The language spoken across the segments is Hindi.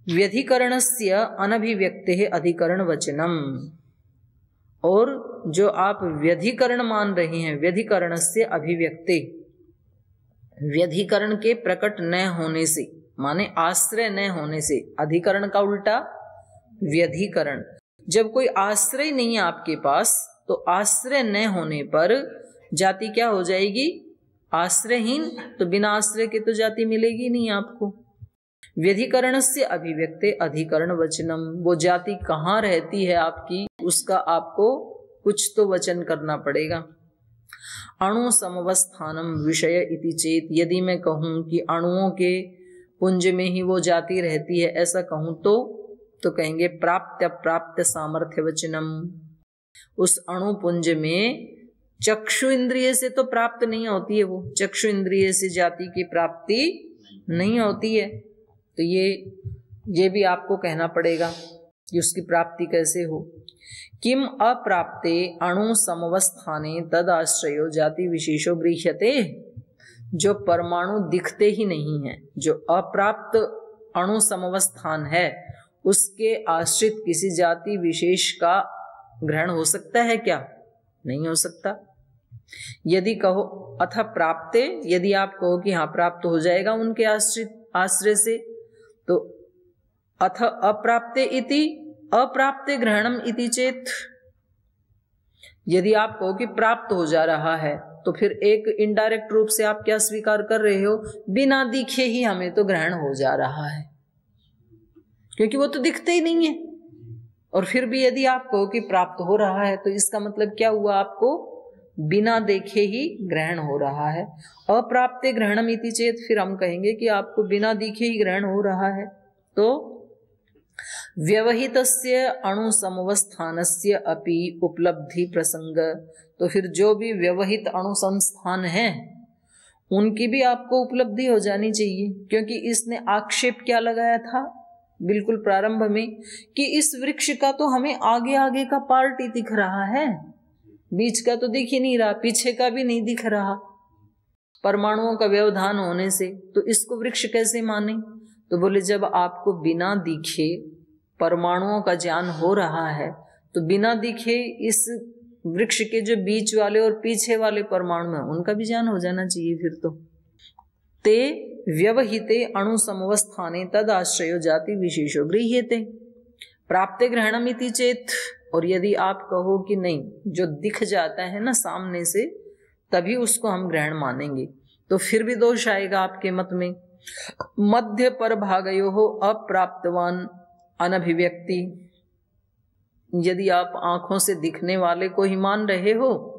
व्यधिकरणस्य अनभिव्यक्तेः अधिकरण वचनम। और जो आप व्यधिकरण मान रहे हैं, व्यधिकरणस्य अभिव्यक्ते, व्यधिकरण के प्रकट न होने से, माने आश्रय न होने से, अधिकरण का उल्टा व्यधिकरण। जब कोई आश्रय नहीं है आपके पास तो आश्रय न होने पर जाति क्या हो जाएगी? आश्रयहीन। तो बिना आश्रय के तो जाति मिलेगी नहीं आपको। व्यधिकरणस्य अभिव्यक्ते अधिकरण वचनम, वो जाति कहाँ रहती है आपकी, उसका आपको कुछ तो वचन करना पड़ेगा। अणु समवस्थानम विषय इति चेत, यदि मैं कहूं कि अणुओं के पुंज में ही वो जाति रहती है, ऐसा कहूं तो कहेंगे प्राप्त अप्राप्त सामर्थ्य वचनम। उस अणु पुंज में चक्षु इंद्रिय से तो प्राप्त नहीं होती है, वो चक्षु इंद्रिय से जाति की प्राप्ति नहीं होती है। तो ये भी आपको कहना पड़ेगा कि उसकी प्राप्ति कैसे हो। किम अप्राप्ते अणु समवस्थाने तद आश्रयो जाति विशेषो गृह्यते, जो परमाणु दिखते ही नहीं है, जो अप्राप्त अणु समवस्थान है, उसके आश्रित किसी जाति विशेष का ग्रहण हो सकता है क्या? नहीं हो सकता। यदि कहो अथ प्राप्ते, यदि आप कहो कि हाँ प्राप्त हो जाएगा उनके आश्रय से, तो अथ अप्राप्ते इति अप्राप्ते ग्रहणम इति चेत, यदि आप कहो कि प्राप्त हो जा रहा है तो फिर एक इनडायरेक्ट रूप से आप क्या स्वीकार कर रहे हो? बिना दिखे ही हमें तो ग्रहण हो जा रहा है, क्योंकि वो तो दिखते ही नहीं है। और फिर भी यदि आप कहो कि प्राप्त हो रहा है तो इसका मतलब क्या हुआ? आपको बिना देखे ही ग्रहण हो रहा है। अप्राप्ते ग्रहणम इति चेत, फिर हम कहेंगे कि आपको बिना दिखे ही ग्रहण हो रहा है। तो व्यवहितस्य अणु समवस्थानस्य अपि उपलब्धि प्रसंग, तो फिर जो भी व्यवहित अणु संस्थान है उनकी भी आपको उपलब्धि हो जानी चाहिए, क्योंकि इसने आक्षेप क्या लगाया था बिल्कुल प्रारंभ में कि इस वृक्ष का तो हमें आगे आगे का पार्ट ही दिख रहा है, बीच का तो दिख ही नहीं रहा, पीछे का भी नहीं दिख रहा, परमाणुओं का व्यवधान होने से, तो इसको वृक्ष कैसे माने? तो बोले जब आपको बिना दिखे परमाणुओं का ज्ञान हो रहा है तो बिना दिखे इस वृक्ष के जो बीच वाले और पीछे वाले परमाणु हैं उनका भी ज्ञान हो जाना चाहिए। फिर तो ते व्यवहिते अणु समवस्थाने तद आश्रयो जाति विशेषो गृह्यते प्राप्ते ग्रहणमिति चेत, और यदि आप कहो कि नहीं, जो दिख जाता है ना सामने से तभी उसको हम ग्रहण मानेंगे, तो फिर भी दोष आएगा आपके मत में। मध्य पर भागयो अप्राप्तवान अनभिव्यक्ति, यदि आप आंखों से दिखने वाले को ही मान रहे हो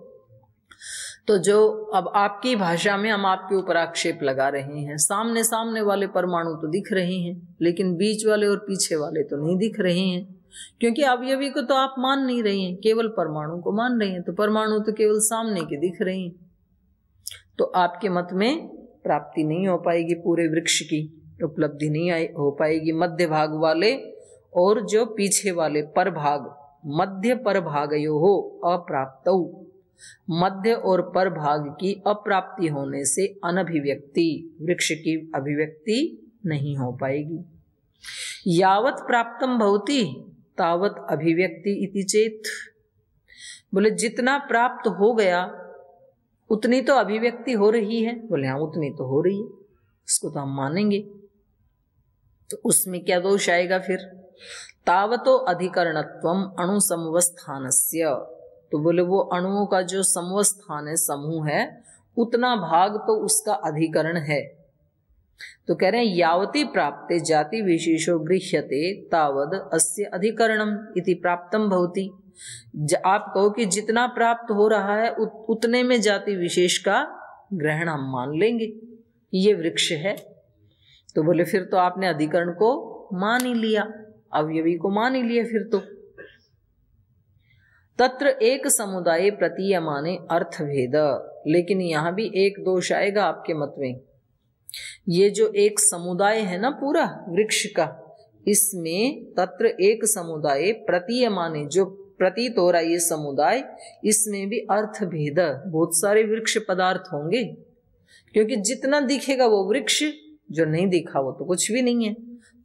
तो जो अब आपकी भाषा में हम आपके ऊपर आक्षेप लगा रहे हैं, सामने सामने वाले परमाणु तो दिख रहे हैं लेकिन बीच वाले और पीछे वाले तो नहीं दिख रहे हैं, क्योंकि अवयवी को तो आप मान नहीं रहे हैं, केवल परमाणु को मान रहे हैं, तो परमाणु तो केवल सामने के दिख रहे हैं। तो आपके मत में प्राप्ति नहीं हो पाएगी, पूरे वृक्ष की उपलब्धि नहीं हो पाएगी। मध्य भाग वाले और जो पीछे वाले परभाग, मध्य परभागयो हो अप्राप्तौ, मध्य और परभाग की अप्राप्ति होने से अनभिव्यक्ति, वृक्ष की अभिव्यक्ति नहीं हो पाएगी। यावत प्राप्तम भवति तावत अभिव्यक्ति इति चेत, बोले जितना प्राप्त हो गया उतनी तो अभिव्यक्ति हो रही है। बोले हाँ उतनी तो हो रही है, इसको तो हम मानेंगे। तो उसमें क्या दोष आएगा फिर? तावतो अधिकरणत्वम अणु समवस्थानस्य, तो बोले वो अणुओं का जो समवस्थान है, समूह है, उतना भाग तो उसका अधिकरण है। तो कह रहे हैं यावती प्राप्ते जाति विशेषो गृह्यते तावद अस्य अधिकरणम इति प्राप्तम भवति। आप कहो कि जितना प्राप्त हो रहा है उतने में जाति विशेष का ग्रहण हम मान लेंगे, ये वृक्ष है। तो बोले फिर तो आपने अधिकरण को मान ही लिया, अवयवी को मान ही लिया फिर तो। तत्र एक समुदाय प्रतीयमाने अर्थभेद, लेकिन यहां भी एक दोष आएगा आपके मत में। ये जो एक समुदाय है ना पूरा वृक्ष का, इसमें तत्र एक समुदाय प्रतीयमाने, जो प्रतीत हो रहा है ये समुदाय, इसमें भी अर्थभेद, बहुत सारे वृक्ष पदार्थ होंगे, क्योंकि जितना दिखेगा वो वृक्ष, जो नहीं दिखा वो तो कुछ भी नहीं है।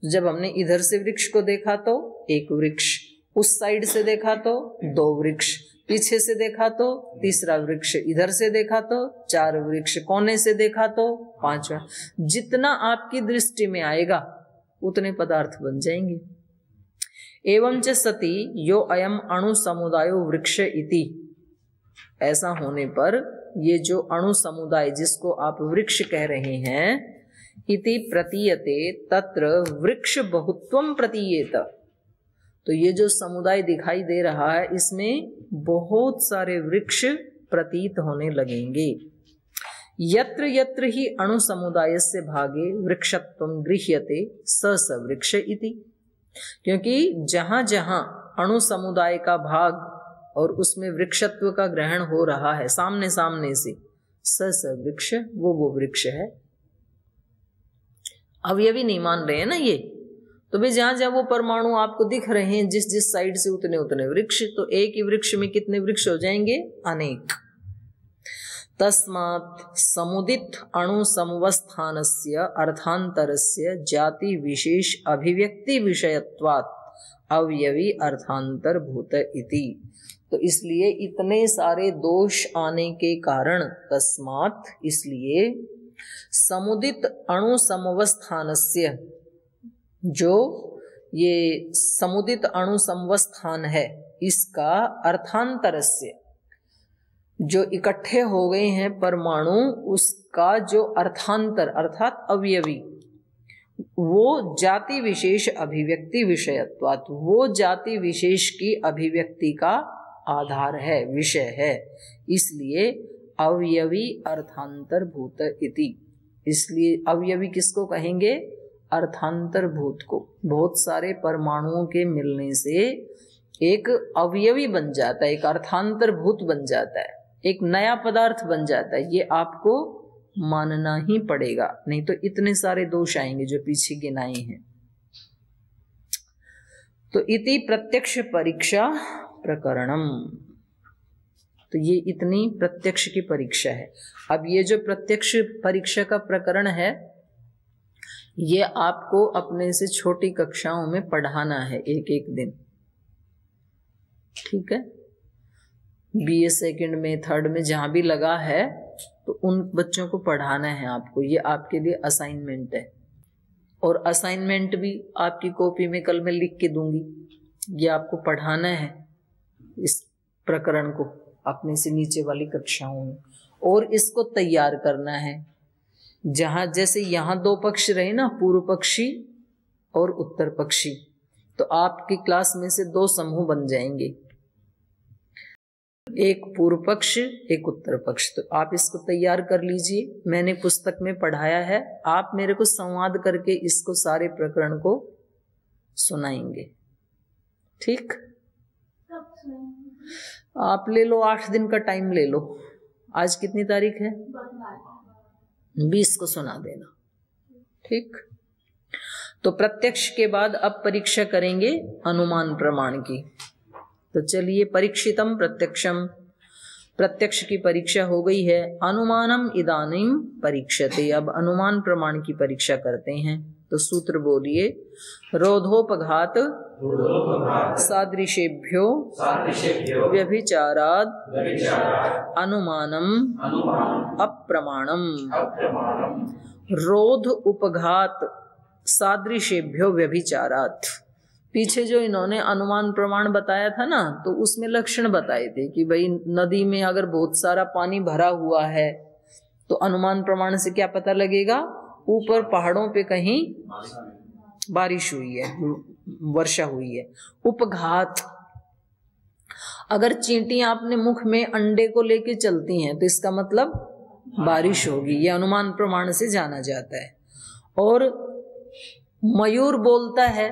जब हमने इधर से वृक्ष को देखा तो एक वृक्ष, उस साइड से देखा तो 2 वृक्ष, पीछे से देखा तो 3रा वृक्ष, इधर से देखा तो 4 वृक्ष, कोने से देखा तो 5वां। जितना आपकी दृष्टि में आएगा उतने पदार्थ बन जाएंगे। एवं च सति यो अयम अणु समुदायो वृक्ष इति, ऐसा होने पर ये जो अणु समुदाय जिसको आप वृक्ष कह रहे हैं, इति प्रतीयते तत्र वृक्ष बहुत्वम प्रतीयेत, तो ये जो समुदाय दिखाई दे रहा है इसमें बहुत सारे वृक्ष प्रतीत होने लगेंगे। यत्र यत्र ही अणु समुदायस्य भागे वृक्षत्वं गृह्यते स स वृक्ष इति, क्योंकि जहां जहां अणु समुदाय का भाग और उसमें वृक्षत्व का ग्रहण हो रहा है सामने सामने से, स स वृक्ष, वो वृक्ष है। अवयवी नहीं मान रहे हैं ना ये, तो भाई जहां जहां वो परमाणु आपको दिख रहे हैं जिस जिस साइड से उतने उतने वृक्ष, तो एक ही वृक्ष में कितने वृक्ष हो जाएंगे? अनेक। तस्मात् समुदित अणु समवस्थानस्य अर्थांतरस्य जाति विशेष अभिव्यक्ति विषयत्वात् अवयवी अर्थांतर भूत इति, तो इसलिए इतने सारे दोष आने के कारण, तस्मात् इसलिए, समुदित अणु समवस्थानस्य, जो ये समुदित अणु समवस्थान है इसका अर्थांतरस्य, जो इकट्ठे हो गए हैं परमाणु, उसका जो अर्थांतर अर्थात अवयवी, वो जाति विशेष अभिव्यक्ति विषयत्वात्, वो जाति विशेष की अभिव्यक्ति का आधार है, विषय है, इसलिए अवयवी अर्थांतर भूत इति। इसलिए अवयवी किसको कहेंगे? अर्थांतर भूत को। बहुत सारे परमाणुओं के मिलने से एक अवयवी बन जाता है, एक अर्थांतर भूत बन जाता है, एक नया पदार्थ बन जाता है। ये आपको मानना ही पड़ेगा, नहीं तो इतने सारे दोष आएंगे जो पीछे गिनाए हैं। तो इति प्रत्यक्ष परीक्षा प्रकरणम, तो ये इतनी प्रत्यक्ष की परीक्षा है। अब ये जो प्रत्यक्ष परीक्षा का प्रकरण है, ये आपको अपने से छोटी कक्षाओं में पढ़ाना है एक एक दिन, ठीक है? BA सेकंड में, थर्ड में, जहां भी लगा है तो उन बच्चों को पढ़ाना है आपको। ये आपके लिए असाइनमेंट है, और असाइनमेंट भी आपकी कॉपी में कल मैं लिख के दूंगी। ये आपको पढ़ाना है इस प्रकरण को अपने से नीचे वाली कक्षाओं में, और इसको तैयार करना है। जहां जैसे यहाँ 2 पक्ष रहे ना, पूर्व पक्षी और उत्तर पक्षी, तो आपकी क्लास में से 2 समूह बन जाएंगे, एक पूर्व पक्ष एक उत्तर पक्ष। तो आप इसको तैयार कर लीजिए, मैंने पुस्तक में पढ़ाया है, आप मेरे को संवाद करके इसको सारे प्रकरण को सुनाएंगे, ठीक? आप ले लो 8 दिन का टाइम ले लो। आज कितनी तारीख है? 20 को सुना देना, ठीक? तो प्रत्यक्ष के बाद अब परीक्षा करेंगे अनुमान प्रमाण की। तो चलिए, परीक्षितम प्रत्यक्षम, प्रत्यक्ष की परीक्षा हो गई है। अनुमानम इदानीम परीक्षते, अब अनुमान प्रमाण की परीक्षा करते हैं। तो सूत्र बोलिए, रोधोपघात सादृशेभ्यो व्यभिचाराद अनुमानम अप्रमाणम। रोध उपघात सादृशेभ्यो व्यभिचारात, पीछे जो इन्होंने अनुमान प्रमाण बताया था ना, तो उसमें लक्षण बताए थे कि भाई नदी में अगर बहुत सारा पानी भरा हुआ है तो अनुमान प्रमाण से क्या पता लगेगा? ऊपर पहाड़ों पे कहीं बारिश हुई है, वर्षा हुई है। उपघात, अगर चींटियां अपने मुख में अंडे को लेके चलती हैं तो इसका मतलब बारिश होगी, ये अनुमान प्रमाण से जाना जाता है। और मयूर बोलता है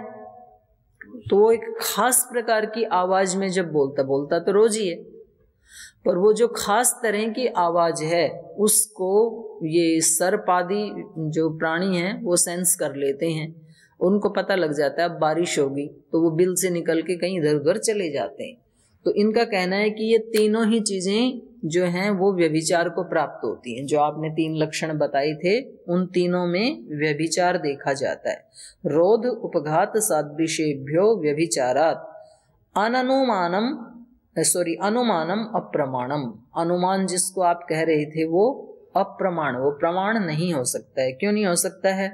तो वो एक खास प्रकार की आवाज में जब बोलता तो रोज ही है, पर वो जो खास तरह की आवाज है उसको ये सर्प आदि जो प्राणी हैं वो सेंस कर लेते हैं, उनको पता लग जाता है अब बारिश होगी, तो वो बिल से निकल के कहीं इधर उधर चले जाते हैं। तो इनका कहना है कि ये तीनों ही चीजें जो हैं वो व्यभिचार को प्राप्त होती हैं। जो आपने 3 लक्षण बताए थे उन तीनों में व्यभिचार देखा जाता है। रोध उपघात सादृशेभ्यो व्यभिचारात अनुमानम अप्रमाणम। अनुमान जिसको आप कह रहे थे वो अप्रमाण, वो प्रमाण नहीं हो सकता है। क्यों नहीं हो सकता है?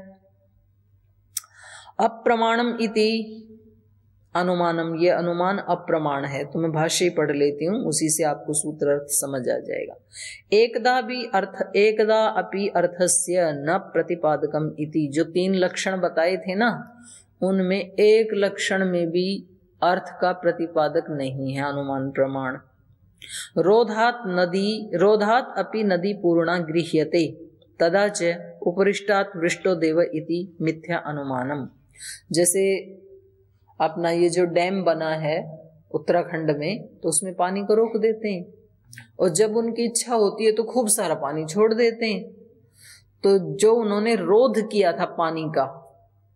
अप्रमाणम इति अनुमानम, ये अनुमान अप्रमाण है। तो मैं भाष्य ही पढ़ लेती हूँ, उसी से आपको सूत्र अर्थ समझ आ जाएगा। एकदा अपि अर्थस्य न प्रतिपादकम इति, जो 3 लक्षण बताए थे ना, उनमें एक लक्षण में भी अर्थ का प्रतिपादक नहीं है अनुमान प्रमाण। रोधात अपि नदी पूर्णा गृह्यते तदा च उपरिष्टात् वृष्टो देव इति मिथ्या अनुमानम। जैसे अपना ये जो डैम बना है उत्तराखंड में, तो उसमें पानी को रोक देते हैं, और जब उनकी इच्छा होती है तो खूब सारा पानी छोड़ देते हैं। तो जो उन्होंने रोध किया था पानी का,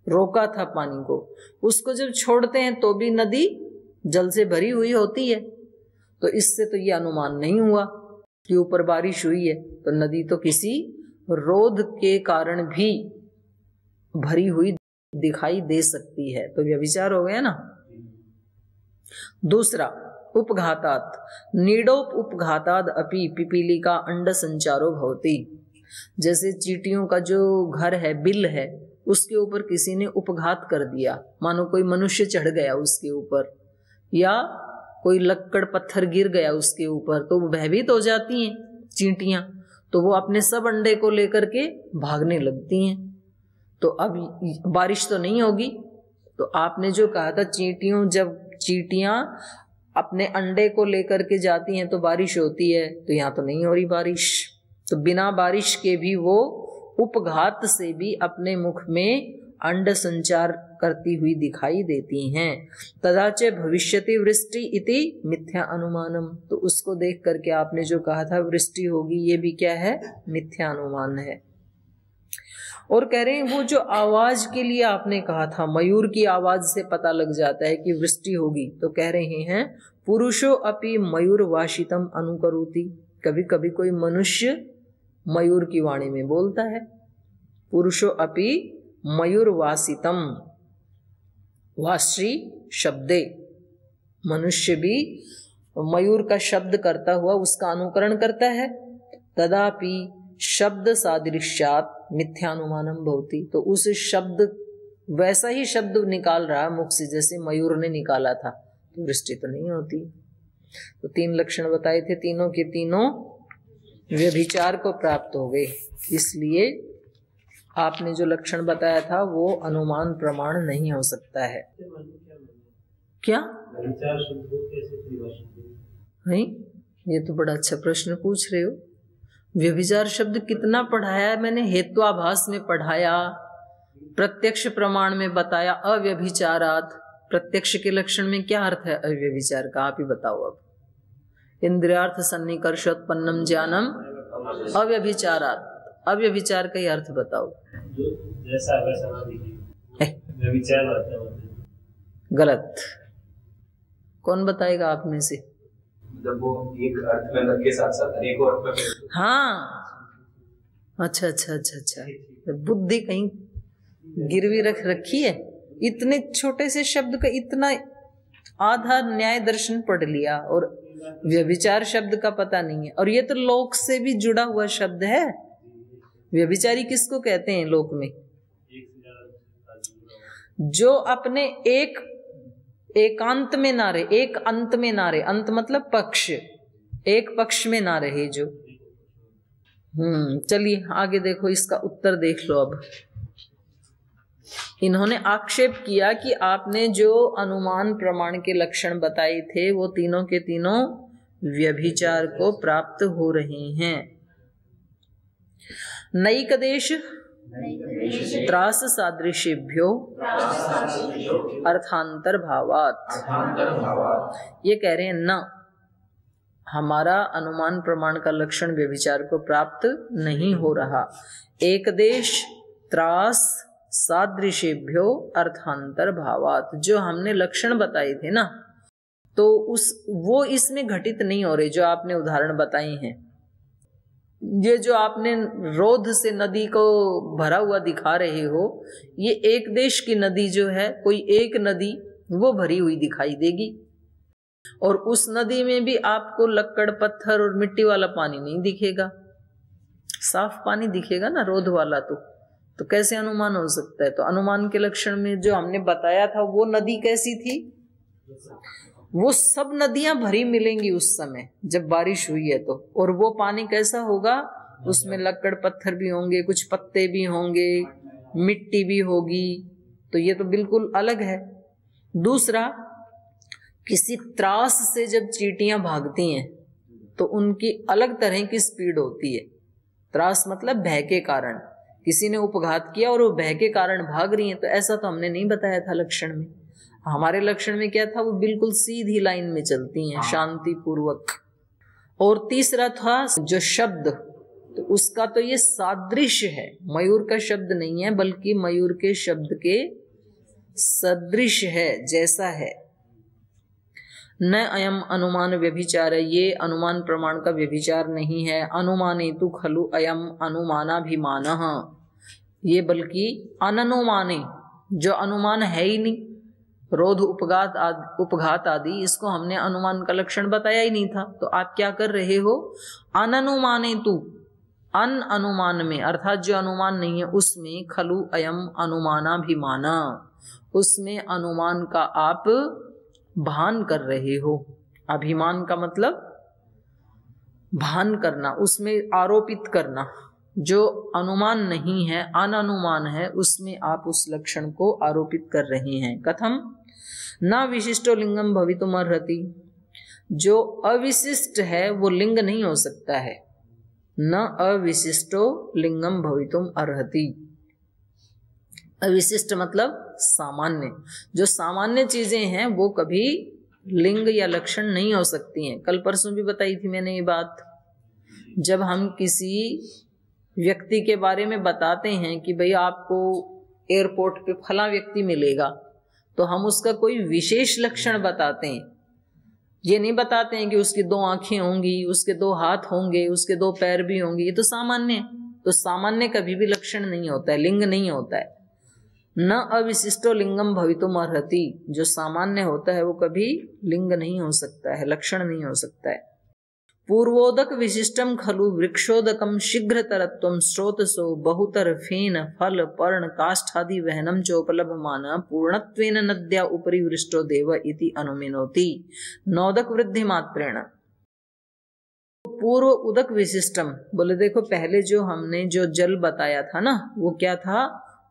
रोका था पानी को, उसको जब छोड़ते हैं तो भी नदी जल से भरी हुई होती है। तो इससे तो ये अनुमान नहीं हुआ कि ऊपर बारिश हुई है, तो नदी तो किसी रोध के कारण भी भरी हुई दिखाई दे सकती है। तो व्यभिचार हो गया ना। दूसरा, उपघातात् नीडोप उपघाताद अपि पिपीलिका अंड संचारो भवति। जैसे चींटियों का जो घर है, बिल है, उसके ऊपर किसी ने उपघात कर दिया, मानो कोई मनुष्य चढ़ गया उसके ऊपर, या कोई लक्कड़ पत्थर गिर गया उसके ऊपर, तो वो भयभीत हो जाती हैं चींटियां, तो वो अपने सब अंडे को लेकर के भागने लगती हैं। तो अब बारिश तो नहीं होगी। तो आपने जो कहा था जब चींटियां अपने अंडे को लेकर के जाती हैं तो बारिश होती है, तो यहाँ तो नहीं हो रही बारिश। तो बिना बारिश के भी वो उपघात से भी अपने मुख में अंड संचार करती हुई दिखाई देती हैं। तदाच भविष्यति वृष्टि इति मिथ्या अनुमानम। तो उसको देख करके आपने जो कहा था वृष्टि होगी, ये भी क्या है? मिथ्या अनुमान है। और कह रहे हैं वो जो आवाज के लिए आपने कहा था, मयूर की आवाज से पता लग जाता है कि वृष्टि होगी, तो कह रहे हैं पुरुषो अपि मयूर वाशितम अनुकरोति। कभी कभी कोई मनुष्य मयूर की वाणी में बोलता है। पुरुषो अपि मयूर वासितम, वाश्री शब्दे, मनुष्य भी मयूर का शब्द करता हुआ उसका अनुकरण करता है। तदापि शब्द सादृश्यात मिथ्यानुमानम भवति। तो उस शब्द, वैसा ही शब्द निकाल रहा है मुख से जैसे मयूर ने निकाला था, तो वृष्टि तो नहीं होती। तो 3 लक्षण बताए थे, तीनों के तीनों व्यभिचार को प्राप्त हो गए। इसलिए आपने जो लक्षण बताया था वो अनुमान प्रमाण नहीं हो सकता है। क्या नहीं? ये तो बड़ा अच्छा प्रश्न पूछ रहे हो। व्यभिचार शब्द कितना पढ़ाया है मैंने, हेत्वाभास में पढ़ाया, प्रत्यक्ष प्रमाण में बताया अव्यभिचारात। प्रत्यक्ष के लक्षण में क्या अर्थ है अव्यभिचार का, आप ही बताओ। अब इंद्रियार्थ सन्निकर्षोत्पन्नम ज्ञानम अव्यभिचारात, अव्यभिचार का ही अर्थ बताओ। जैसा वैसा ना दिखे, व्यभिचार होता है। गलत। कौन बताएगा आप में से? जब वो एक अर्थ में लग के साथ साथ अनेक अर्थ में। हाँ, अच्छा अच्छा अच्छा अच्छा, बुद्धि कहीं गिरवी रखी है। इतने छोटे से शब्द का इतना आधा न्याय दर्शन पढ़ लिया और व्यभिचार शब्द का पता नहीं है। और ये तो लोक से भी जुड़ा हुआ शब्द है। व्यभिचारी किसको कहते हैं लोक में? जो अपने एकांत में ना रहे, एक अंत में ना रहे, अंत मतलब पक्ष, एक पक्ष में ना रहे जो। चलिए आगे देखो, इसका उत्तर देख लो। अब इन्होंने आक्षेप किया कि आपने जो अनुमान प्रमाण के लक्षण बताए थे वो तीनों के तीनों व्यभिचार को प्राप्त हो रहे हैं। नैकदेश त्रास सादृश्येभ्यो अर्थांतर भावात। ये कह रहे हैं न, हमारा अनुमान प्रमाण का लक्षण व्यभिचार को प्राप्त नहीं हो रहा। एकदेश त्रास सादृश्येभ्यो अर्थांतर भावात, जो हमने लक्षण बताए थे ना, तो वो इसमें घटित नहीं हो रहे जो आपने उदाहरण बताए हैं। ये जो आपने रोध से नदी को भरा हुआ दिखा रहे हो, ये एक देश की नदी जो है, कोई एक नदी वो भरी हुई दिखाई देगी, और उस नदी में भी आपको लक्कड़ पत्थर और मिट्टी वाला पानी नहीं दिखेगा, साफ पानी दिखेगा ना रोध वाला। तो कैसे अनुमान हो सकता है? तो अनुमान के लक्षण में जो हमने बताया था वो नदी कैसी थी? वो सब नदियां भरी मिलेंगी उस समय जब बारिश हुई है तो। और वो पानी कैसा होगा? उसमें लक्कड़ पत्थर भी होंगे, कुछ पत्ते भी होंगे, मिट्टी भी होगी। तो ये तो बिल्कुल अलग है। दूसरा, किसी त्रास से जब चींटियां भागती हैं तो उनकी अलग तरह की स्पीड होती है। त्रास मतलब भय के कारण, किसी ने उपघात किया और वो भय के कारण भाग रही हैं, तो ऐसा तो हमने नहीं बताया था लक्षण में। हमारे लक्षण में क्या था? वो बिल्कुल सीधी लाइन में चलती हैं, शांति पूर्वक। और तीसरा था जो शब्द, तो उसका तो ये सादृश्य है, मयूर का शब्द नहीं है बल्कि मयूर के शब्द के सदृश है, जैसा है। न अयम अनुमान व्यभिचार, ये अनुमान प्रमाण का व्यभिचार नहीं है। अनुमानेतु खलु अयम अनुमानाभिमानः, ये बल्कि अननुमाने, जो अनुमान है ही नहीं, रोध उपघात आदि, इसको हमने अनुमान का लक्षण बताया ही नहीं था। तो आप क्या कर रहे हो? अननुमानेतु, अन अनुमान में, अर्थात जो अनुमान नहीं है उसमें, खलु अयम अनुमानाभिमाना, उसमें अनुमान का आप भान कर रहे हो। अभिमान का मतलब भान करना, उसमें आरोपित करना। जो अनुमान नहीं है, अननुमान है, उसमें आप उस लक्षण को आरोपित कर रहे हैं। कथम न विशिष्टो लिंगम भवितुम अर्हति, जो अविशिष्ट है वो लिंग नहीं हो सकता है। न अविशिष्टो लिंगम भवितुम अर्हति, अविशिष्ट मतलब सामान्य। जो सामान्य चीजें हैं वो कभी लिंग या लक्षण नहीं हो सकती हैं। कल परसों भी बताई थी मैंने ये बात। जब हम किसी व्यक्ति के बारे में बताते हैं कि भाई आपको एयरपोर्ट पे फला व्यक्ति मिलेगा, तो हम उसका कोई विशेष लक्षण बताते हैं। ये नहीं बताते हैं कि उसकी 2 आंखें होंगी, उसके 2 हाथ होंगे, उसके 2 पैर भी होंगे। ये तो सामान्य, तो सामान्य कभी भी लक्षण नहीं होता है, लिंग नहीं होता है। न अविशिष्टो लिंगम भवितुम अर्हति, जो सामान्य होता है वो कभी लिंग नहीं हो सकता है, लक्षण नहीं हो सकता है। पूर्वोदक विशिष्टम खलु वृक्षोदकम शीघ्रतरत्वम स्रोतसो बहुतर फेन फल पर्ण काष्ठादि वहनम चोपलभमान पूर्णत्वेन नद्या उपरि वृष्टो देव इति अनुमिनोति नोदक वृद्धि मात्रेण। पूर्व उदक विशिष्टम, बोले देखो पहले जो हमने जो जल बताया था ना, वो क्या था?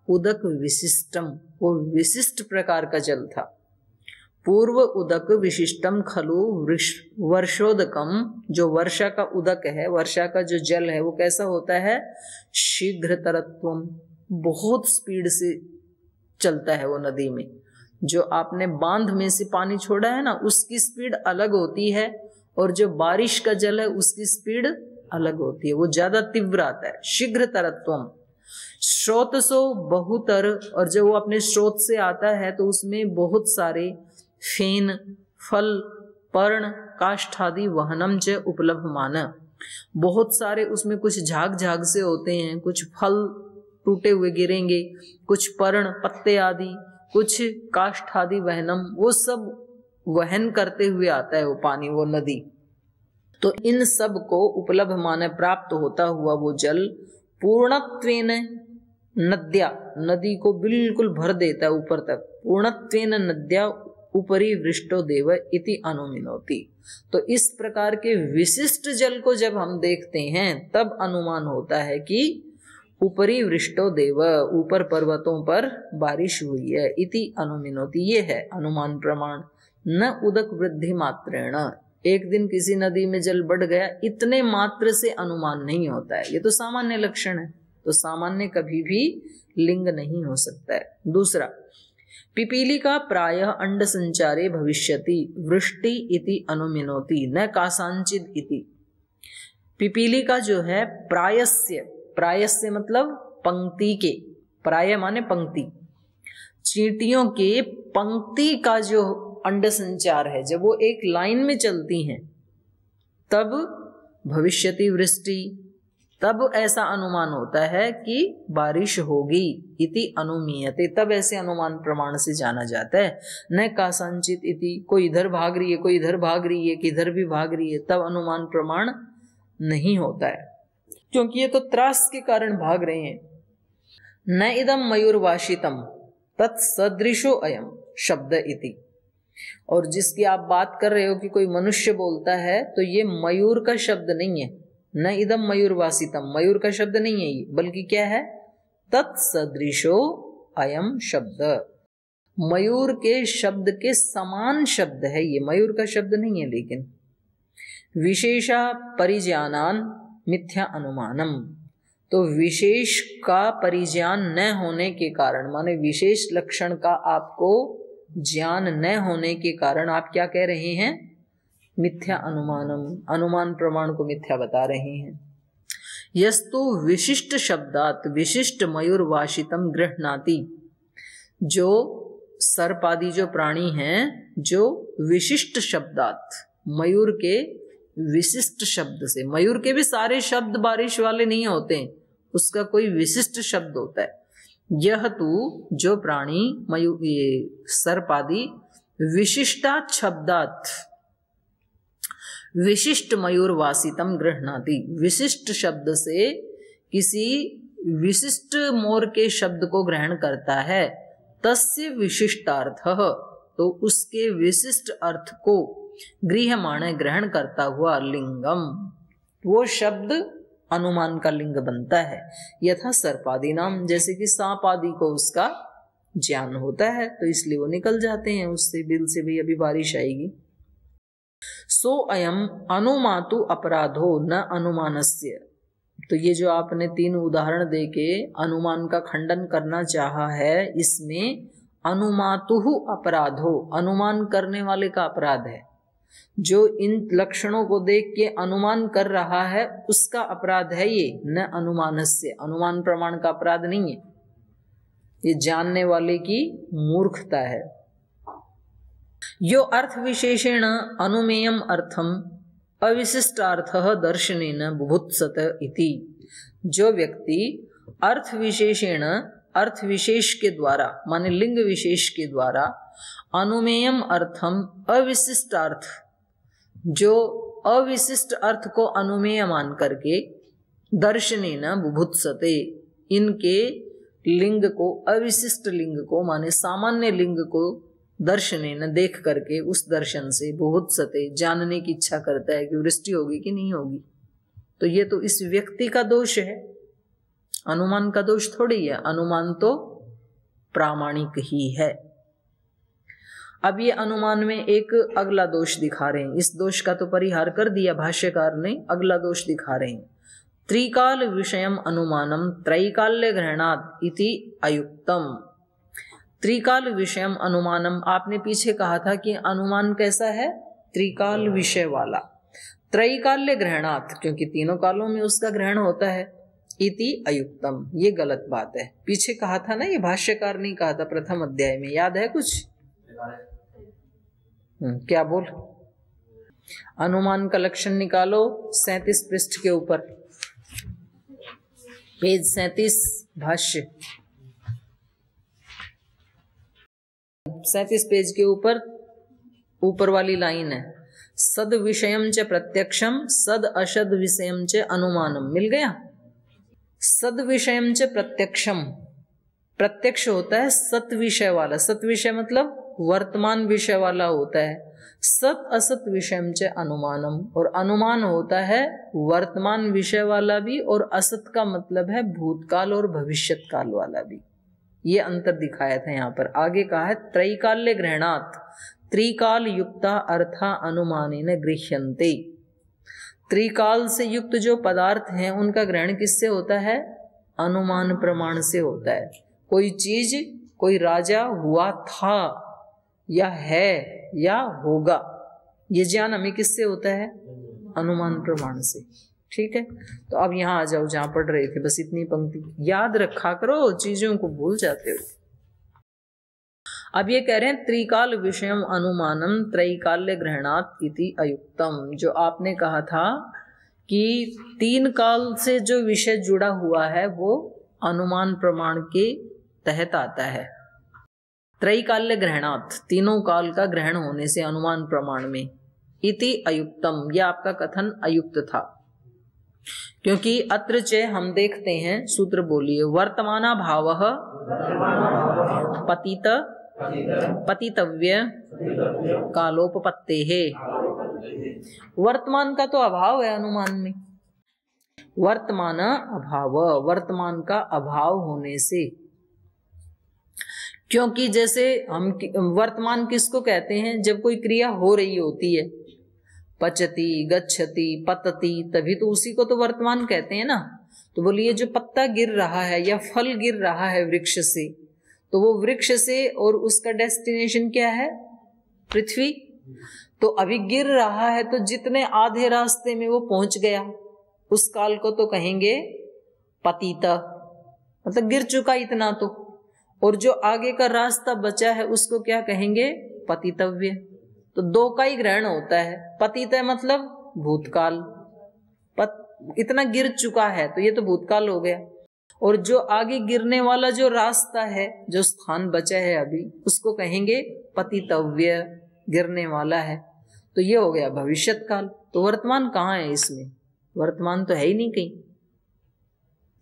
उदक विशिष्टम, वो विशिष्ट प्रकार का जल था। पूर्व उदक विशिष्टम खलु वर्षोदकम, जो वर्षा का उदक है, वर्षा का जो जल है वो कैसा होता है? शीघ्रतरत्वम, बहुत स्पीड से चलता है वो नदी में। जो आपने बांध में से पानी छोड़ा है ना, उसकी स्पीड अलग होती है, और जो बारिश का जल है उसकी स्पीड अलग होती है, वो ज्यादा तीव्र आता है। शीघ्रतरत्वम स्रोतसो बहुतर, और जब वो अपने स्रोत से आता है तो उसमें बहुत सारे फेन फल पर्ण काष्ठादि वहनम च उपलभमान, बहुत सारे उसमें कुछ झाग झाग से होते हैं, कुछ फल टूटे हुए गिरेंगे, कुछ पर्ण पत्ते आदि, कुछ काष्ठादि वहनम, वो सब वहन करते हुए आता है वो पानी, वो नदी। तो इन सब को उपलभमान प्राप्त होता हुआ वो जल पूर्णत्वेन नद्या, नदी को बिल्कुल भर देता है ऊपर तक। पूर्णत्वेन नद्या उपरि वृष्टो देव इति अनुमिनोति। तो इस प्रकार के विशिष्ट जल को जब हम देखते हैं तब अनुमान होता है कि उपरि वृष्टो देव, ऊपर पर्वतों पर बारिश हुई है। इति अनुमिनोति, ये है अनुमान प्रमाण। न उदक वृद्धि मात्रेण, एक दिन किसी नदी में जल बढ़ गया, इतने मात्र से अनुमान नहीं होता है, ये तो सामान्य लक्षण है। तो सामान्य कभी भी लिंग नहीं हो सकता है। दूसरा, पिपीलिका प्रायः अंड संचारे भविष्यति वृष्टि इति अनुमिनोति न कासांचिद इति। पिपीलिका जो है प्रायस्य, प्रायस्य मतलब पंक्ति के, प्राय माने पंक्ति, चींटियों के पंक्ति का जो अंड संचार है, जब वो एक लाइन में चलती हैं, तब भविष्यति वृष्टि, तब ऐसा अनुमान होता है कि बारिश होगी। इति अनुमीयते, तब ऐसे अनुमान प्रमाण से जाना जाता है। न कासांचित इति, कोई इधर भाग रही है, कोई इधर भाग रही है, किधर भी भाग रही है, तब अनुमान प्रमाण नहीं होता है, क्योंकि ये तो त्रास के कारण भाग रहे हैं। न इदम मयूरवाशितम तत्सदृशो अयम शब्द इति, और जिसकी आप बात कर रहे हो कि कोई मनुष्य बोलता है, तो ये मयूर का शब्द नहीं है। न इदम मयूरवासितम, मयूर का शब्द नहीं है ये, बल्कि क्या है, तत्सदृशो अयम शब्द, मयूर के शब्द के समान शब्द है ये, मयूर का शब्द नहीं है। लेकिन विशेषा परिज्ञानान मिथ्या अनुमानम, तो विशेष का परिज्ञान न होने के कारण, माने विशेष लक्षण का आपको ज्ञान न होने के कारण आप क्या कह रहे हैं, मिथ्या अनुमानम, अनुमान प्रमाण को मिथ्या बता रहे हैं। यस्तु विशिष्ट शब्दात विशिष्ट मयूरवाशितम गृह्णाति, जो सर्पादि जो प्राणी हैं, जो विशिष्ट शब्दात, मयूर के विशिष्ट शब्द से, मयूर के भी सारे शब्द बारिश वाले नहीं होते हैं, उसका कोई विशिष्ट शब्द होता है। यह तो जो प्राणी मयूर, ये सर्पादि विशिष्टात शब्दात विशिष्ट मयूरवासितम गृह्णाति, विशिष्ट शब्द से किसी विशिष्ट मोर के शब्द को ग्रहण करता है। तस्य विशिष्टार्थ, तो उसके विशिष्ट अर्थ को गृह्यमाण ग्रहण करता हुआ लिंगम, वो शब्द अनुमान का लिंग बनता है। यथा सर्पादि नाम, जैसे कि सांप आदि को उसका ज्ञान होता है, तो इसलिए वो निकल जाते हैं उससे, बिल से भी अभी बारिश आएगी। सो अयम अनुमातु अपराधो न अनुमानस्य, तो ये जो आपने 3 उदाहरण देके अनुमान का खंडन करना चाहा है, इसमें अनुमातु अपराधो, अनुमान करने वाले का अपराध है। जो इन लक्षणों को देख के अनुमान कर रहा है उसका अपराध है ये, न अनुमानस्य, अनुमान प्रमाण का अपराध नहीं है, ये जानने वाले की मूर्खता है। यो अर्थ विशेषेण अनुमेयम अर्थम अविशिष्टार्थः दर्शनेन बुभुत्सत इति, जो व्यक्ति अर्थ विशेषेण, अर्थ विशेष के द्वारा, माने लिंग विशेष के द्वारा, अनुमेयम अर्थम अविशिष्टार्थ, जो अविशिष्ट अर्थ को अनुमेय मान करके, दर्शनेन बुभुत्सते, इनके लिंग को, अविशिष्ट लिंग को माने सामान्य लिंग को दर्शनेन देख करके, उस दर्शन से बुभुत्सते जानने की इच्छा करता है कि वृष्टि होगी कि नहीं होगी। तो ये तो इस व्यक्ति का दोष है, अनुमान का दोष थोड़ी है, अनुमान तो प्रामाणिक ही है। अब ये अनुमान में एक अगला दोष दिखा रहे हैं, इस दोष का तो परिहार कर दिया भाष्यकार ने, अगला दोष दिखा रहे हैं। त्रिकाल विषयम अनुमानम त्रैकाल्य ग्रहणात इति अयुक्तम। त्रिकाल विषयम अनुमानम, आपने पीछे कहा था कि अनुमान कैसा है, त्रिकाल विषय वाला। त्रैकाल्य ग्रहणात, क्योंकि तीनों कालों में उसका ग्रहण होता है, इति अयुक्तम, ये गलत बात है। पीछे कहा था ना, ये भाष्यकार ने कहा था प्रथम अध्याय में, याद है कुछ? क्या बोल? अनुमान का लक्षण निकालो 37 पृष्ठ के ऊपर, पेज 37 भाष्य, 37 पेज के ऊपर वाली लाइन है, सद विषयम च प्रत्यक्षम सद अशद विषयम च अनुमानम। मिल गया? सद विषयम च प्रत्यक्षम, प्रत्यक्ष होता है सत विषय वाला, सत विषय मतलब वर्तमान विषय वाला होता है। सत असत विषयम च अनुमानम, और अनुमान होता है वर्तमान विषय वाला भी, और असत का मतलब है भूतकाल और भविष्यत काल वाला भी। ये अंतर दिखाया था यहाँ पर। आगे कहा है त्रैकाल्य ग्रहणात, त्रिकाल युक्ता अर्था अनुमानेन गृह्यन्ते। त्रिकाल से युक्त जो पदार्थ हैं उनका ग्रहण किससे होता है? अनुमान प्रमाण से होता है। कोई चीज, कोई राजा हुआ था या है या होगा, ये ज्ञान हमें किससे होता है? अनुमान प्रमाण से। ठीक है, तो अब यहाँ आ जाओ जहां पढ़ रहे थे, बस इतनी पंक्ति याद रखा करो, चीजों को भूल जाते हो। अब ये कह रहे हैं त्रिकाल विषयम अनुमानम त्रैकाल्य ग्रहणात इति अयुक्तम। जो आपने कहा था कि 3 काल से जो विषय जुड़ा हुआ है वो अनुमान प्रमाण के तहत आता है। त्रैकाल्य ग्रहणात, तीनों काल का ग्रहण होने से अनुमान प्रमाण में, इति अयुक्तम, यह आपका कथन अयुक्त था। क्योंकि अत्र च हम देखते हैं, सूत्र बोलिए, वर्तमाना भावः पतित पतितव्य कालोपपत्तेः। वर्तमान का तो अभाव है अनुमान में, वर्तमान अभाव, वर्तमान का अभाव होने से। क्योंकि जैसे हम वर्तमान किसको कहते हैं, जब कोई क्रिया हो रही होती है, पचती गच्छति पतति, तभी तो उसी को तो वर्तमान कहते हैं ना। तो बोलिए जो पत्ता गिर रहा है या फल गिर रहा है वृक्ष से, तो वो वृक्ष से और उसका डेस्टिनेशन क्या है, पृथ्वी। तो अभी गिर रहा है, तो जितने आधे रास्ते में वो पहुंच गया उस काल को तो कहेंगे पतिता, मतलब गिर चुका इतना तो। और जो आगे का रास्ता बचा है उसको क्या कहेंगे, पतितव्य। तो 2 का ही ग्रहण होता है। पतित मतलब भूतकाल, इतना गिर चुका है तो ये तो भूतकाल हो गया। और जो आगे गिरने वाला जो रास्ता है, जो स्थान बचा है अभी, उसको कहेंगे पतितव्य, गिरने वाला है। तो ये हो गया भविष्यत काल। तो वर्तमान कहाँ है इसमें, वर्तमान तो है ही नहीं कहीं।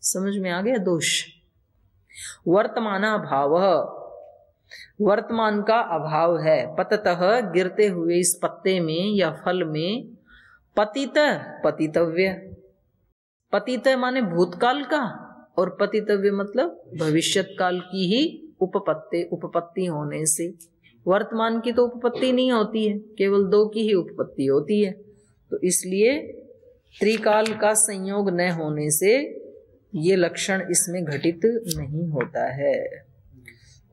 समझ में आ गया दोष। वर्तमाना भाव, वर्तमान का अभाव है, पततः गिरते हुए इस पत्ते में या फल में, पतित पतितव्य, पतित माने भूतकाल का, और पतितव्य मतलब भविष्यत काल की ही उपपत्ति होने से। वर्तमान की तो उपपत्ति नहीं होती है, केवल 2 की ही उपपत्ति होती है। तो इसलिए त्रिकाल का संयोग न होने से ये लक्षण इसमें घटित नहीं होता है।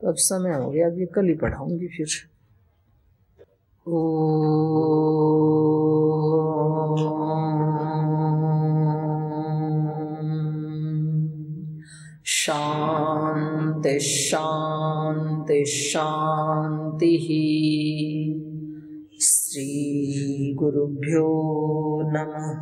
तो अब समय हो गया, अभी कल ही पढ़ाऊंगी फिर। शांति शांति शांति। श्री गुरुभ्यो नमः।